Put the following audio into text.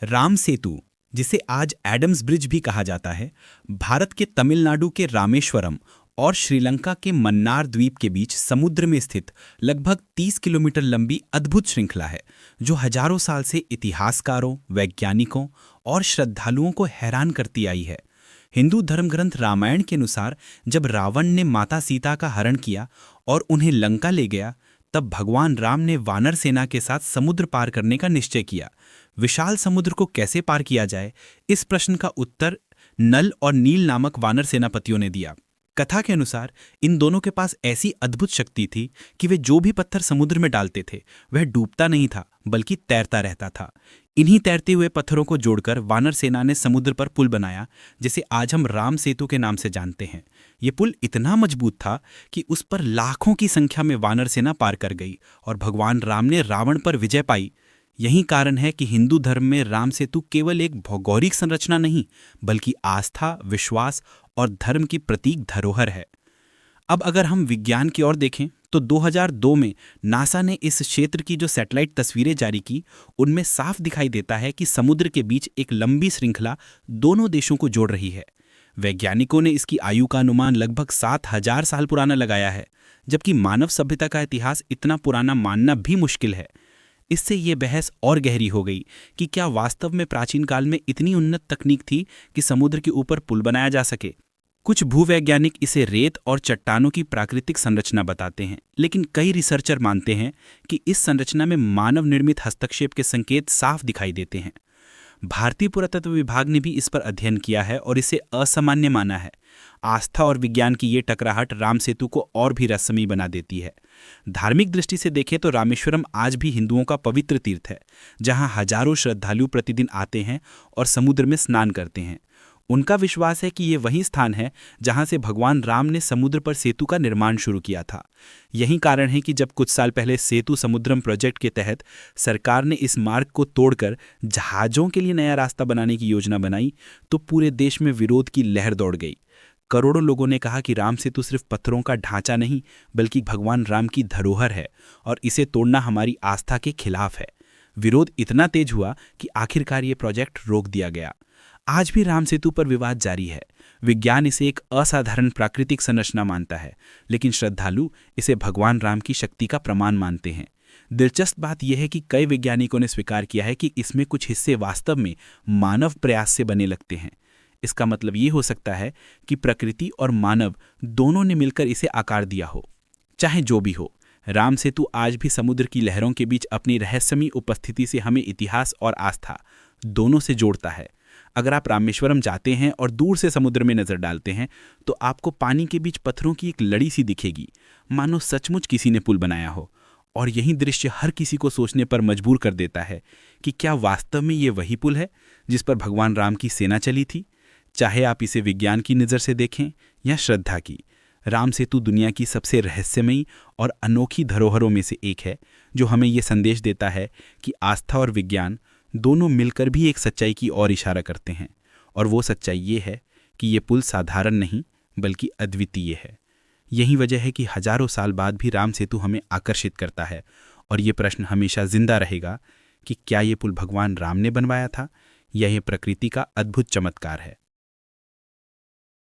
राम सेतु, जिसे आज Adams bridge भी कहा जाता है, भारत के तमिलनाडु के रामेश्वरम और श्रीलंका के मन्नार द्वीप के बीच समुद्र में स्थित लगभग 30 किलोमीटर लंबी अद्भुत श्रृंखला है, जो हजारों साल से इतिहासकारों, वैज्ञानिकों और श्रद्धालुओं को हैरान करती आई है। हिंदू धर्म ग्रंथ रामायण के अनुसार जब रावण ने माता सीता का हरण किया और उन्हें लंका ले गया, तब भगवान राम ने वानर सेना के साथ समुद्र पार करने का निश्चय किया। विशाल समुद्र को कैसे पार किया जाए, इस प्रश्न का उत्तर नल और नील नामक वानर सेनापतियों ने दिया। कथा के अनुसार इन दोनों के पास ऐसी अद्भुत शक्ति थी कि वे जो भी पत्थर समुद्र में डालते थे वह डूबता नहीं था बल्कि तैरता रहता था। इन्हीं तैरते हुए पत्थरों को जोड़कर वानर सेना ने समुद्र पर पुल बनाया, जिसे आज हम राम सेतु के नाम से जानते हैं। ये पुल इतना मजबूत था कि उस पर लाखों की संख्या में वानर सेना पार कर गई और भगवान राम ने रावण पर विजय पाई। यही कारण है कि हिंदू धर्म में राम सेतु केवल एक भौगोलिक संरचना नहीं, बल्कि आस्था, विश्वास और धर्म की प्रतीक धरोहर है। अब अगर हम विज्ञान की ओर देखें तो 2002 में नासा ने इस क्षेत्र की जो सैटेलाइट तस्वीरें जारी की, उनमें साफ दिखाई देता है कि समुद्र के बीच एक लंबी श्रृंखला दोनों देशों को जोड़ रही है। वैज्ञानिकों ने इसकी आयु का अनुमान लगभग 7000 साल पुराना लगाया है, जबकि मानव सभ्यता का इतिहास इतना पुराना मानना भी मुश्किल है। इससे ये बहस और गहरी हो गई कि क्या वास्तव में प्राचीन काल में इतनी उन्नत तकनीक थी कि समुद्र के ऊपर पुल बनाया जा सके। कुछ भूवैज्ञानिक इसे रेत और चट्टानों की प्राकृतिक संरचना बताते हैं, लेकिन कई रिसर्चर मानते हैं कि इस संरचना में मानव निर्मित हस्तक्षेप के संकेत साफ दिखाई देते हैं। भारतीय पुरातत्व विभाग ने भी इस पर अध्ययन किया है और इसे असामान्य माना है। आस्था और विज्ञान की ये टकराहट राम सेतु को और भी रहस्यमयी बना देती है। धार्मिक दृष्टि से देखें तो रामेश्वरम आज भी हिंदुओं का पवित्र तीर्थ है, जहां हजारों श्रद्धालु प्रतिदिन आते हैं और समुद्र में स्नान करते हैं। उनका विश्वास है कि ये वही स्थान है जहां से भगवान राम ने समुद्र पर सेतु का निर्माण शुरू किया था। यही कारण है कि जब कुछ साल पहले सेतु समुद्रम प्रोजेक्ट के तहत सरकार ने इस मार्ग को तोड़कर जहाज़ों के लिए नया रास्ता बनाने की योजना बनाई, तो पूरे देश में विरोध की लहर दौड़ गई। करोड़ों लोगों ने कहा कि राम सेतु सिर्फ पत्थरों का ढांचा नहीं, बल्कि भगवान राम की धरोहर है और इसे तोड़ना हमारी आस्था के खिलाफ है। विरोध इतना तेज हुआ कि आखिरकार ये प्रोजेक्ट रोक दिया गया। आज भी राम सेतु पर विवाद जारी है। विज्ञान इसे एक असाधारण प्राकृतिक संरचना मानता है, लेकिन श्रद्धालु इसे भगवान राम की शक्ति का प्रमाण मानते हैं। दिलचस्प बात यह है कि कई वैज्ञानिकों ने स्वीकार किया है कि इसमें कुछ हिस्से वास्तव में मानव प्रयास से बने लगते हैं। इसका मतलब ये हो सकता है कि प्रकृति और मानव दोनों ने मिलकर इसे आकार दिया हो। चाहे जो भी हो, राम सेतु आज भी समुद्र की लहरों के बीच अपनी रहस्यमयी उपस्थिति से हमें इतिहास और आस्था दोनों से जोड़ता है। अगर आप रामेश्वरम जाते हैं और दूर से समुद्र में नजर डालते हैं, तो आपको पानी के बीच पत्थरों की एक लड़ी सी दिखेगी, मानो सचमुच किसी ने पुल बनाया हो। और यही दृश्य हर किसी को सोचने पर मजबूर कर देता है कि क्या वास्तव में ये वही पुल है जिस पर भगवान राम की सेना चली थी। चाहे आप इसे विज्ञान की नज़र से देखें या श्रद्धा की, राम सेतु दुनिया की सबसे रहस्यमयी और अनोखी धरोहरों में से एक है, जो हमें ये संदेश देता है कि आस्था और विज्ञान दोनों मिलकर भी एक सच्चाई की ओर इशारा करते हैं। और वो सच्चाई ये है कि ये पुल साधारण नहीं बल्कि अद्वितीय है। यही वजह है कि हजारों साल बाद भी राम सेतु हमें आकर्षित करता है और ये प्रश्न हमेशा जिंदा रहेगा कि क्या ये पुल भगवान राम ने बनवाया था या ये प्रकृति का अद्भुत चमत्कार है।